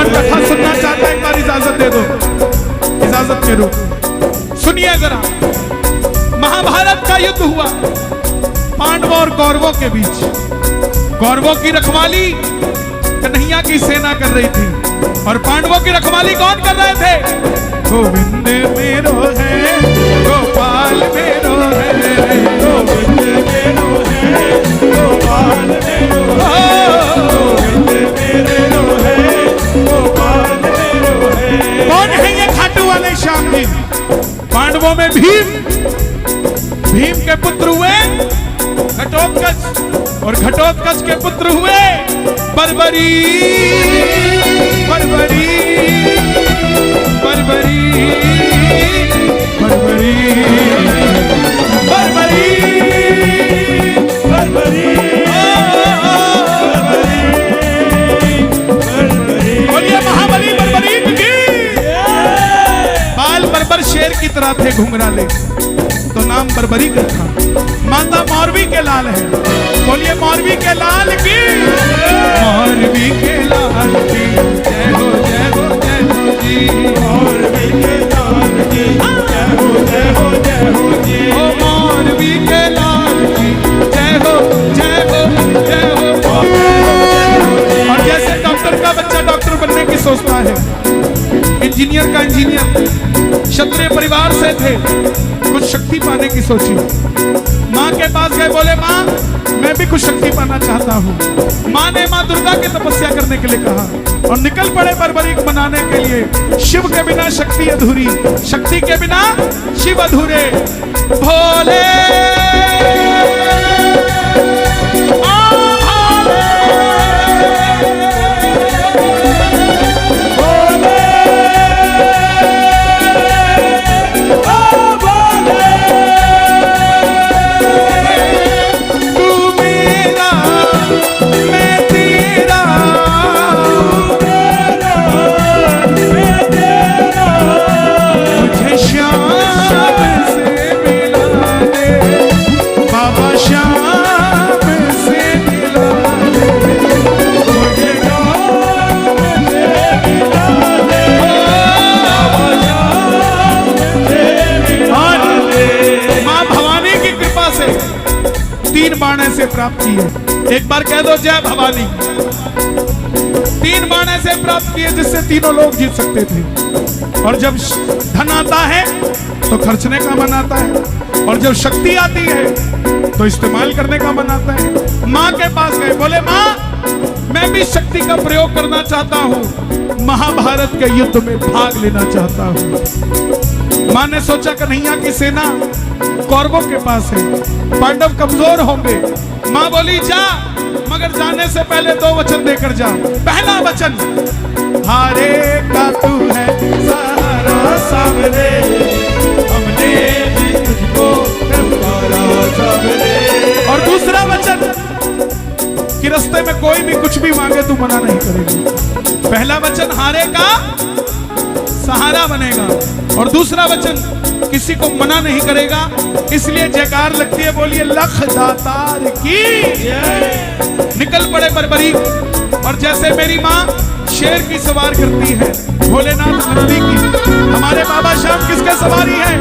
कौन कथा सुनना चाहता है एक बार इजाजत दे दो, इजाजत करो। सुनिए जरा, महाभारत का युद्ध हुआ पांडवों और कौरवों के बीच। कौरवों की रखवाली कन्हैया की सेना कर रही थी और पांडवों की रखवाली कौन कर रहे थे? गोविंद मेरो है, गोपाल मेरो है, गोविंद मेरो है, गोपाल मेरो है, गोविंद मेरो है, गोपाल मेरो है। कौन है ये खाटू वाले श्याम जी? पांडवों में भीम, भीम के पुत्र हुए घटोत्कच और घटोत्कच के पुत्र हुए बर्बरी, बर्बरी, बर्बरी, बर्बरी, बर्बरी, बर्बरी, बर्बरी। बोलिए महाबली बर्बरी की। बाल बर्बर शेर की तरह थे घुंघराले, तो नाम बर्बरी का था। माता मौरवी के लाल है, बोलिए मौरवी के लाल की, मौरवी के लाल की जय हो, जय हो, जय हो जी, मौरवी के लाल की जय हो, जय हो, जय हो जी, ओ मौरवी के लाल की जय हो, जय हो, जय हो। और जैसे डॉक्टर का बच्चा डॉक्टर बनने की सोचता है, इंजीनियर का इंजीनियर, क्षत्रिय परिवार से थे, कुछ शक्ति पाने की सोची, माँ के पास गए, बोले माँ मैं भी कुछ शक्ति पाना चाहता हूँ। माँ ने माँ दुर्गा की तपस्या करने के लिए कहा और निकल पड़े बर्बरी को बनाने के लिए। शिव के बिना शक्ति अधूरी, शक्ति के बिना शिव अधूरे। भोले से प्राप्त की है। एक बार कह दो जय भवानी। 3 बाण ऐसे प्राप्त किए जिससे तीनों लोग जीत सकते थे। और जब धन आता है तो खर्चने का मन आता है, और जब शक्ति आती है तो इस्तेमाल करने का मन आता है। माँ के पास गए, बोले माँ मैं भी शक्ति का प्रयोग करना चाहता हूँ, महाभारत के युद्ध में भाग लेना चाहता हूँ। माँ ने सोचा कन्हैया की सेना कौरवों के पास है, पांडव कमजोर होंगे। माँ बोली जा, मगर जाने से पहले 2 वचन देकर जा। पहला वचन, हारे का तू है सहारा सामने, हमने भी तुझको पुकारा सामने। और दूसरा वचन कि रास्ते में कोई भी कुछ भी मांगे तू मना नहीं करेगा। पहला वचन हारे का सहारा बनेगा, और दूसरा वचन किसी को मना नहीं करेगा। इसलिए जयकार लगती है, बोलिए लख दातार की। निकल पड़े बर्बरी, और जैसे मेरी माँ शेर की सवार करती है, भोलेनाथ नंदी की, हमारे बाबा श्याम किसके सवारी है?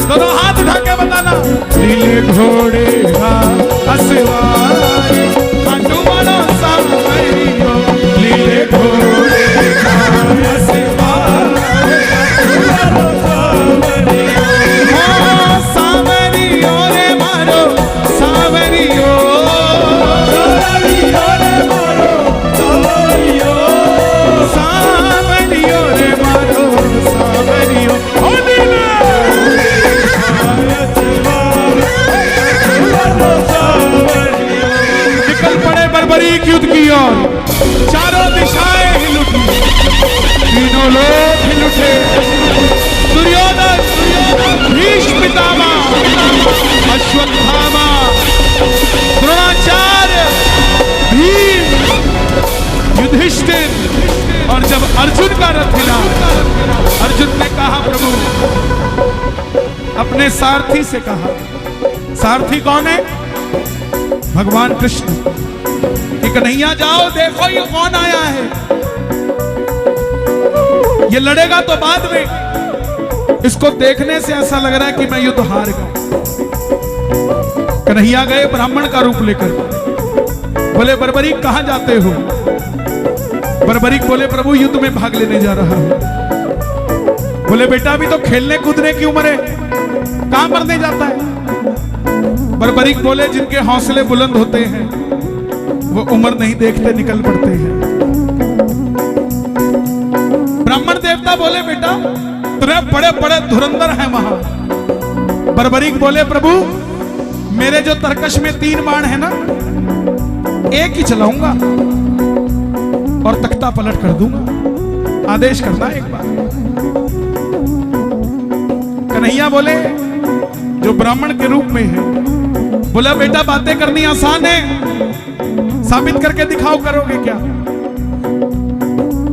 दोनों हाथ उठा के बताना। नीले घोड़े का असवारी, खाटू वाला सांवरी हो, नीले घोड़े का असवारी, युद्ध की ओर चारों दिशाएं हिल उठी, तीनों लोग हिल उठे। दुर्योधन, भीष्म पितामह, अश्वत्थामा, द्रोणाचार्य, भीम, युधिष्ठिर। और जब अर्जुन का रथ हिला, अर्जुन ने कहा प्रभु, अपने सारथी से कहा, सारथी कौन है? भगवान कृष्ण। कि कन्हैया जाओ देखो ये कौन आया है। ये लड़ेगा तो बाद में। इसको देखने से ऐसा लग रहा है कि मैं युद्ध हार गया। कन्हैया गए ब्राह्मण का रूप लेकर, बोले बर्बरीक कहां जाते हो? बर्बरीक बोले प्रभु युद्ध में भाग लेने जा रहा हूं। बोले बेटा अभी तो खेलने कूदने की उम्र है, कहां मरने जाता है? बर्बरीक बोले जिनके हौसले बुलंद होते हैं वो उम्र नहीं देखते, निकल पड़ते हैं। ब्राह्मण देवता बोले बेटा तेरे बड़े बड़े धुरंधर हैं वहां। बर्बरीक बोले प्रभु मेरे जो तरकश में 3 बाण है ना, एक ही चलाऊंगा और तख्ता पलट कर दूंगा, आदेश करना एक बार। कन्हैया बोले जो ब्राह्मण के रूप में है, बोला बेटा बातें करनी आसान है, साबित करके दिखाओ, करोगे क्या?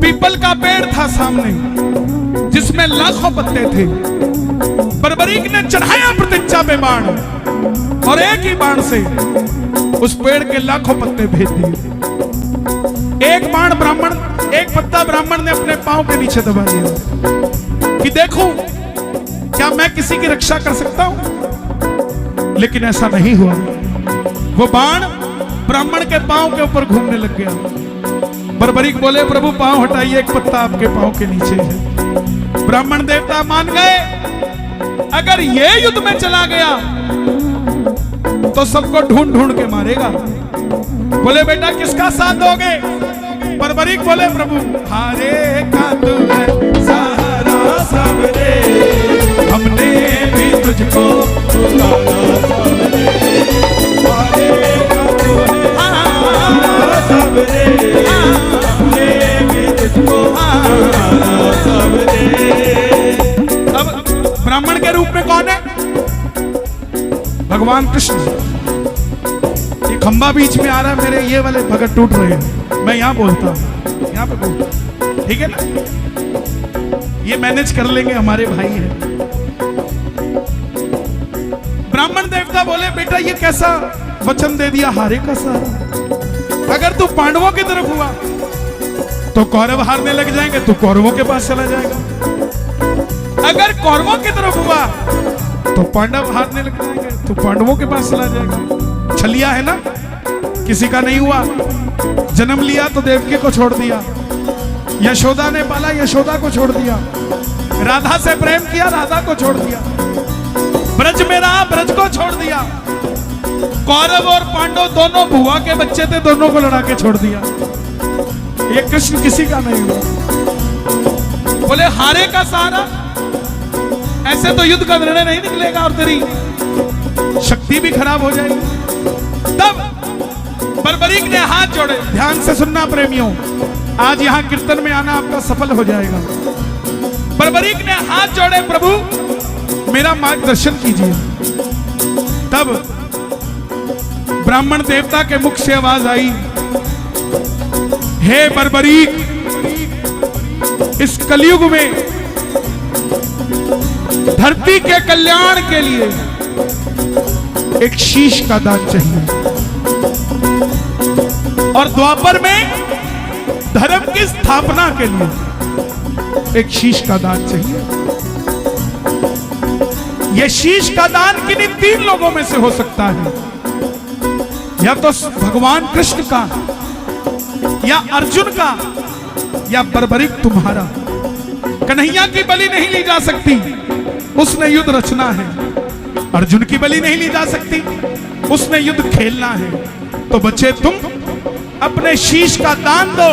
पीपल का पेड़ था सामने जिसमें लाखों पत्ते थे। बर्बरीक ने चढ़ाया प्रतिज्ञा पे बाण और एक ही बाण से उस पेड़ के लाखों पत्ते भेज दिए। एक बाण ब्राह्मण, एक पत्ता ब्राह्मण ने अपने पांव के नीचे दबा दिया कि देखूं क्या मैं किसी की रक्षा कर सकता हूं। लेकिन ऐसा नहीं हुआ। वो बाण ब्राह्मण के पांव के ऊपर घूमने लग गया। बर्बरीक बोले प्रभु पांव हटाइए, एक पत्ता आपके पांव के नीचे है। ब्राह्मण देवता मान गए अगर ये युद्ध में चला गया तो सबको ढूंढ ढूंढ के मारेगा। बोले बेटा किसका साथ दोगे? बर्बरीक बोले प्रभु हारे का तू है सहारा सबरे, हमने भी तुझको पुकारा सबरे। हारे का तू है सहारा सबरे, हमने भी तुझको पुकारा सबरे। अब ब्राह्मण के रूप में कौन है? भगवान कृष्ण। ये खंबा बीच में आ रहा है, मेरे ये वाले भगत टूट रहे हैं, मैं यहां बोलता हूं, यहां पे बोलता, ठीक है ना? ये मैनेज कर लेंगे, हमारे भाई हैं। ब्राह्मण देवता बोले बेटा ये कैसा वचन दे दिया, हारे का सहारा। अगर तू पांडवों की तरफ हुआ तो कौरव हारने लग जाएंगे, तू कौरवों के पास चला जाएगा। अगर कौरवों की तरफ हुआ तो पांडव हारने लग जाएंगे, तो पांडवों के पास चला जाएगा। छलिया है ना, किसी का नहीं हुआ, जन्म लिया तो देवकी को छोड़ दिया, यशोदा ने पाला यशोदा को छोड़ दिया, राधा से प्रेम किया राधा को छोड़ दिया, ब्रज में रहा ब्रज को छोड़ दिया। कौरव और पांडव दोनों बुआ के बच्चे थे, दोनों को लड़ा के छोड़ दिया। ये कृष्ण किसी का नहीं हुआ। बोले हारे का सहारा, ऐसे तो युद्ध का निर्णय नहीं निकलेगा और तेरी शक्ति भी खराब हो जाएगी। तब बर्बरीक ने हाथ जोड़े। ध्यान से सुनना प्रेमियों, आज यहां कीर्तन में आना आपका सफल हो जाएगा। बर्बरीक ने हाथ जोड़े, प्रभु मेरा मार्गदर्शन कीजिए। तब ब्राह्मण देवता के मुख से आवाज आई, हे बर्बरीक इस कलयुग में धरती के कल्याण के लिए एक शीश का दान चाहिए, और द्वापर में धर्म की स्थापना के लिए एक शीश का दान चाहिए। यह शीश का दान किन्हीं 3 लोगों में से हो सकता है, या तो भगवान कृष्ण का, या अर्जुन का, या बर्बरीक तुम्हारा। कन्हैया की बलि नहीं ली जा सकती, उसने युद्ध रचना है। अर्जुन की बलि नहीं ली जा सकती, उसने युद्ध खेलना है। तो बच्चे तुम अपने शीश का दान दो,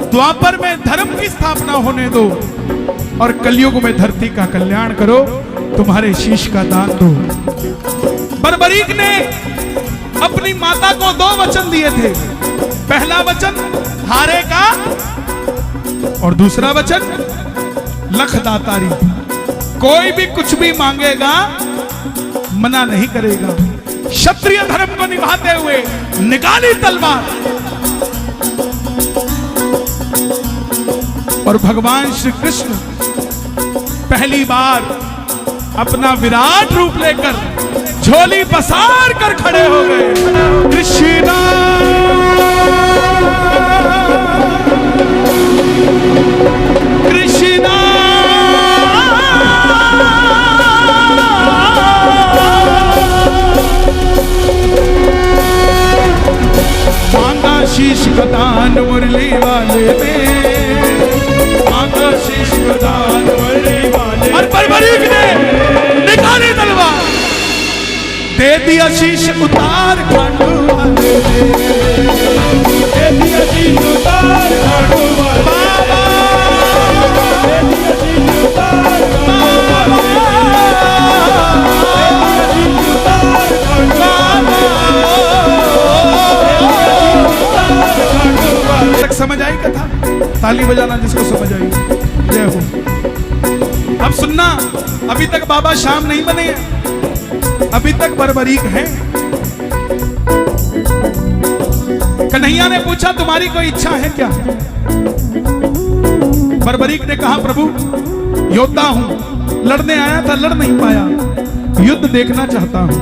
द्वापर में धर्म की स्थापना होने दो, और कलयुग में धरती का कल्याण करो। तुम्हारे शीश का दान दो। बर्बरीक ने अपनी माता को 2 वचन दिए थे। पहला वचन हारे का, और दूसरा वचन लख दातारी। कोई भी कुछ भी मांगेगा मना नहीं करेगा। क्षत्रिय धर्म को निभाते हुए निकाली तलवार, और भगवान श्री कृष्ण पहली बार अपना विराट रूप लेकर झोली पसार कर खड़े हो गए। कृष्णा कृष्ण वाले ने मांगा शीश उतार, और बर्बरीक ने निकाली तलवार, दे दिया शीश उतार खांडू वाले ने, दे दिया शीश उतार खांडू वाले, बाबा दे दिया शीश उतार खांडू वाले, तक समझ आई कथा? ताली बजाना जिसको समझ आई, जय हो। अब सुनना, अभी तक बाबा शाम नहीं बने हैं, अभी तक बर्बरीक हैं। कन्हैया ने पूछा तुम्हारी कोई इच्छा है क्या? बर्बरीक ने कहा प्रभु योद्धा हूं, लड़ने आया था, लड़ नहीं पाया, युद्ध देखना चाहता हूं।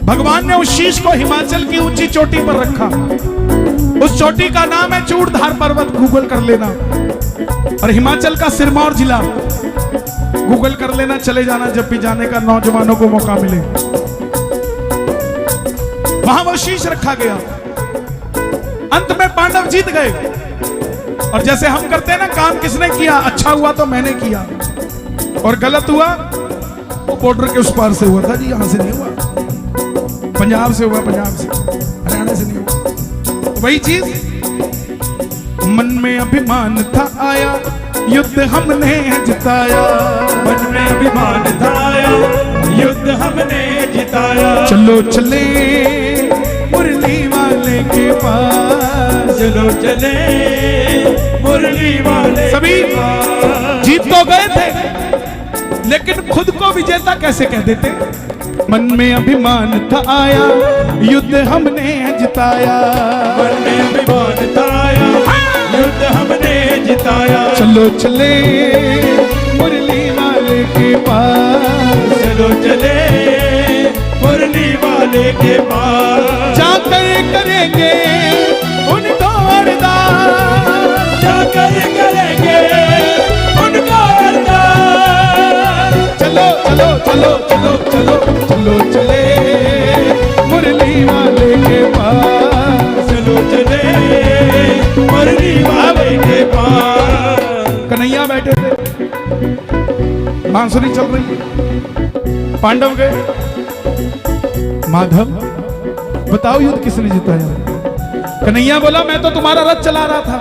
भगवान ने उस शीश को हिमाचल की ऊंची चोटी पर रखा, उस चोटी का नाम है चूड़धार पर्वत, गूगल कर लेना, और हिमाचल का सिरमौर जिला गूगल कर लेना, चले जाना जब भी जाने का नौजवानों को मौका मिले। वहां वो शीश रखा गया। अंत में पांडव जीत गए, और जैसे हम करते हैं ना, काम किसने किया, अच्छा हुआ तो मैंने किया, और गलत हुआ वो बॉर्डर के उस पार से हुआ था जी, यहां से नहीं हुआ, पंजाब से हुआ, पंजाब से, हरियाणा से नहीं हुआ। वही चीज, मन में अभिमान था आया, युद्ध हमने जिताया, मन में अभिमान था आया, युद्ध हमने जिताया। चलो चले मुरली वाले के पास, चलो चले मुरली वाले सभी जीत तो गए थे, लेकिन खुद को विजेता कैसे कह देते? मन में अभिमान था आया, युद्ध हमने जिताया, मन में अभिमान था आया, युद्ध हमने जिताया। चलो चले मुरली वाले के पास, चलो चले मुरली वाले के पास, जाकर करेंगे उनको अरदास, जाकर करेंगे उनको अरदास। चलो चलो चलो चलो चलो चलो चले मुरली वाले के पास, चलो चले मुरली वाले के पास। कन्हैया बैठे थे, बांसुरी चल रही है, पांडव गए, माधव बताओ युद्ध किसने जिताया? कन्हैया बोला मैं तो तुम्हारा रथ चला रहा था,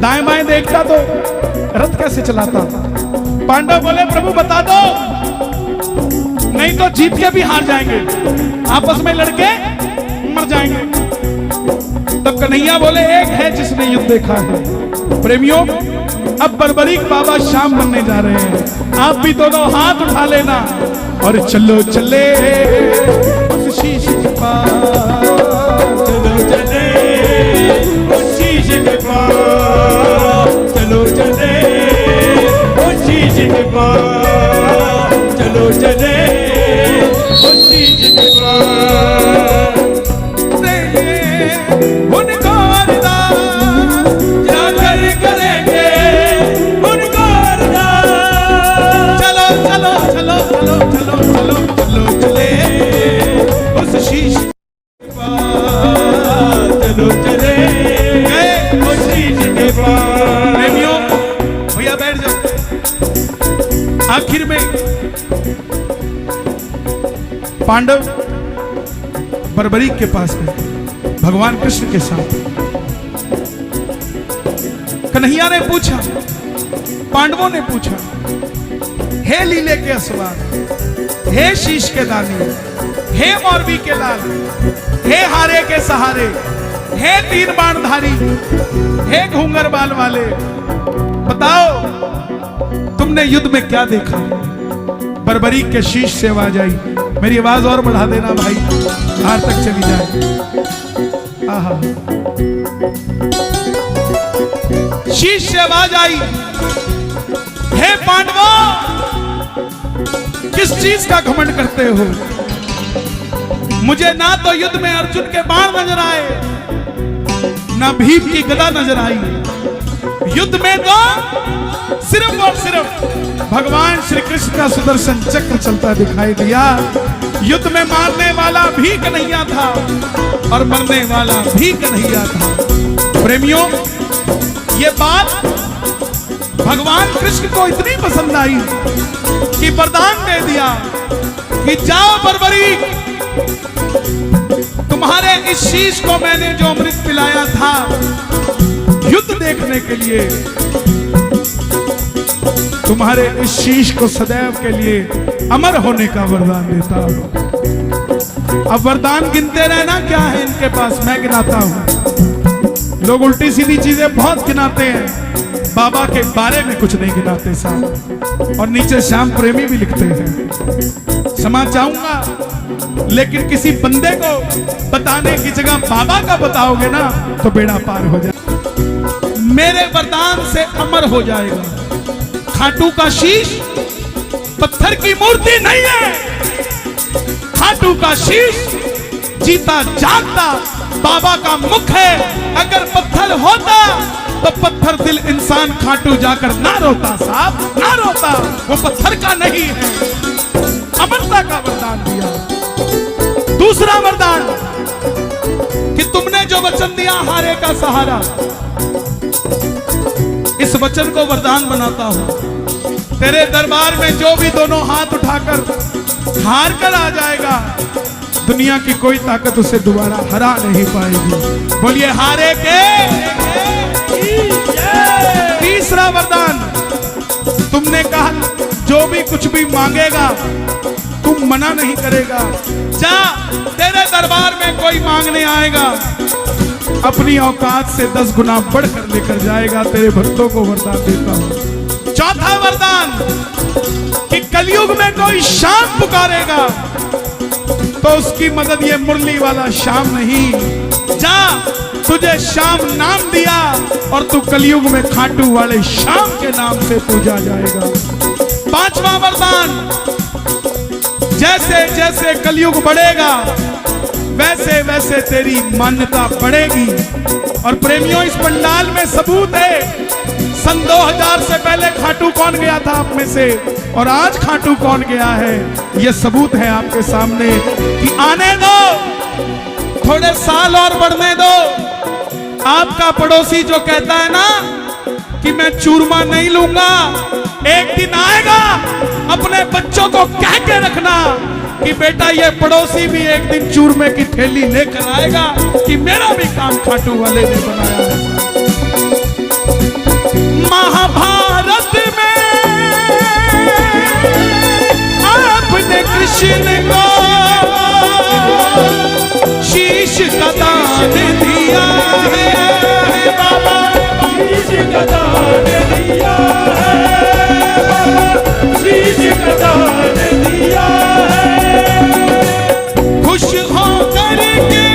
दाएं बाएं देखता तो रथ कैसे चलाता? पांडव बोले प्रभु बता दो, नहीं तो जीत के भी हार जाएंगे, आपस में लड़के मर जाएंगे। तब कन्हैया बोले एक है जिसने युद्ध देखा है। प्रेमियों, अब बर्बरीक बाबा शाम बनने जा रहे हैं, आप भी दोनों हाथ उठा लेना और चलो चले उस शीश के पास, चलो चले उस शीश के पास, चलो चले उस शीश के पास, चलो चले उस शीश के पास। उनको अरदास, जाकर करेंगे उनको अरदास। चलो चलो चलो चलो चलो चलो चलो चले उस शीश के पास, चलो चले उस शीश के पास। प्रेमियों भैया बैठ जाओ। आखिर में पांडव बर्बरीक के पास गए, भगवान कृष्ण के साथ। कन्हैया ने पूछा, पांडवों ने पूछा, हे लीले के असवार, हे शीश के दानी, हे मौरवी के लाल, हे हारे के सहारे, हे तीन बाणधारी, हे घूंगर बाल वाले, बताओ तुमने युद्ध में क्या देखा? बर्बरीक के शीश से आवाज आई, मेरी आवाज और बढ़ा देना भाई, बाहर तक चली जाए। आहा, शीश से आवाज आई, हे पांडवों, किस चीज का घमंड करते हो? मुझे ना तो युद्ध में अर्जुन के बाण नजर आए, ना भीम की गदा नजर आई, युद्ध में तो सिर्फ और सिर्फ भगवान श्री कृष्ण का सुदर्शन चक्र चलता दिखाई दिया। युद्ध में मारने वाला भी कन्हैया था और मरने वाला भी कन्हैया था। प्रेमियों, ये बात भगवान कृष्ण को इतनी पसंद आई कि वरदान दे दिया कि जाओ बर्बरी, तुम्हारे इस शीश को मैंने जो अमृत पिलाया था युद्ध देखने के लिए, तुम्हारे इस शीश को सदैव के लिए अमर होने का वरदान देता हूं। अब वरदान गिनते रहना क्या है इनके पास, मैं गिनाता हूं। लोग उल्टी सीधी चीजें बहुत गिनाते हैं, बाबा के बारे में कुछ नहीं गिनाते साहब। और नीचे श्याम प्रेमी भी लिखते हैं, क्षमा चाहूंगा लेकिन किसी बंदे को बताने की जगह बाबा का बताओगे ना तो बेड़ा पार हो जाए। मेरे वरदान से अमर हो जाएगा। खाटू का शीश पत्थर की मूर्ति नहीं है, खाटू का शीश जीता जागता बाबा का मुख है। अगर पत्थर होता तो पत्थर दिल इंसान खाटू जाकर ना रोता साहब, ना रोता। वो पत्थर का नहीं है, अमरता का वरदान दिया। दूसरा वरदान कि तुमने जो वचन दिया हारे का सहारा, इस वचन को वरदान बनाता हूं। तेरे दरबार में जो भी दोनों हाथ उठाकर हार कर आ जाएगा, दुनिया की कोई ताकत उसे दोबारा हरा नहीं पाएगी। बोलिए हारे के। तीसरा वरदान, तुमने कहा जो भी कुछ भी मांगेगा तुम मना नहीं करेगा। जा, तेरे दरबार में कोई मांगने आएगा अपनी औकात से 10 गुना बढ़कर लेकर जाएगा। तेरे भक्तों को वरदान देता हूं। चौथा वरदान कि कलयुग में कोई शाम पुकारेगा तो उसकी मदद ये मुरली वाला शाम नहीं। जा, तुझे शाम नाम दिया और तू कलयुग में खाटू वाले शाम के नाम से पूजा जाएगा। पांचवा वरदान, जैसे जैसे कलयुग बढ़ेगा वैसे वैसे तेरी मान्यता बढ़ेगी। और प्रेमियों, इस पंडाल में सबूत है, सन 2000 से पहले खाटू कौन गया था आप में से और आज खाटू कौन गया है, यह सबूत है आपके सामने। कि आने दो, थोड़े साल और बढ़ने दो। आपका पड़ोसी जो कहता है ना कि मैं चूरमा नहीं लूंगा, एक दिन आएगा अपने बच्चों को कह के रखना कि बेटा ये पड़ोसी भी एक दिन चूरमे की थैली लेकर आएगा कि मेरा भी काम खाटू वाले ने बनाया है। महाभारत में आपने कृष्ण को शीश का दान दिया है बाबा, शीश का दान दिया है बाबा, शीश का दान दिया है। खुश हो करके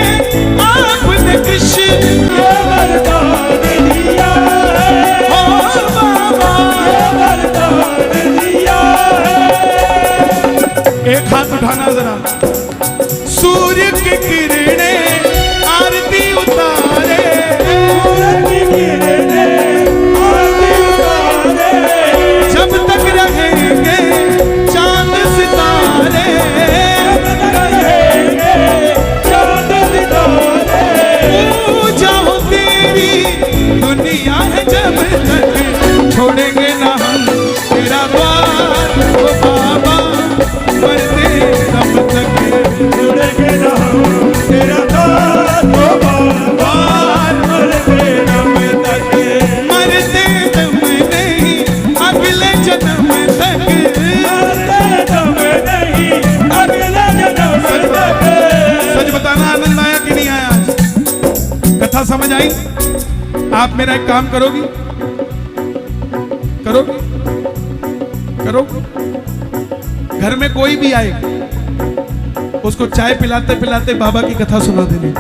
आपने कृष्ण को वरदान दिया है, हो बाबा वरदान दिया है। एक हाथ उठाना जरा। सूर्य की किरणें आरती उतारे, सूर्य की किरणें आरती उतारे, जब तक रहेंगे चांद सितारे, जब तक रहेंगे चांद सितारे, पूजा हो तेरी दुनिया है जब तक छोड़ेंगे ना हम तेरा द्वार। ओ बाबा मरते तब तक छोड़ेंगे ना हम तेरा द्वार। ओ बाबा मरते दम तक, मरते दम नहीं अगले जन्म तक, मरते दम नहीं अगले जन्म तक। सच बताना आनंद आया कि नहीं आया? कथा समझ आई? आप मेरा एक काम करोगी? करोगी? करोगी? घर में कोई भी आए उसको चाय पिलाते पिलाते बाबा की कथा सुना देनी।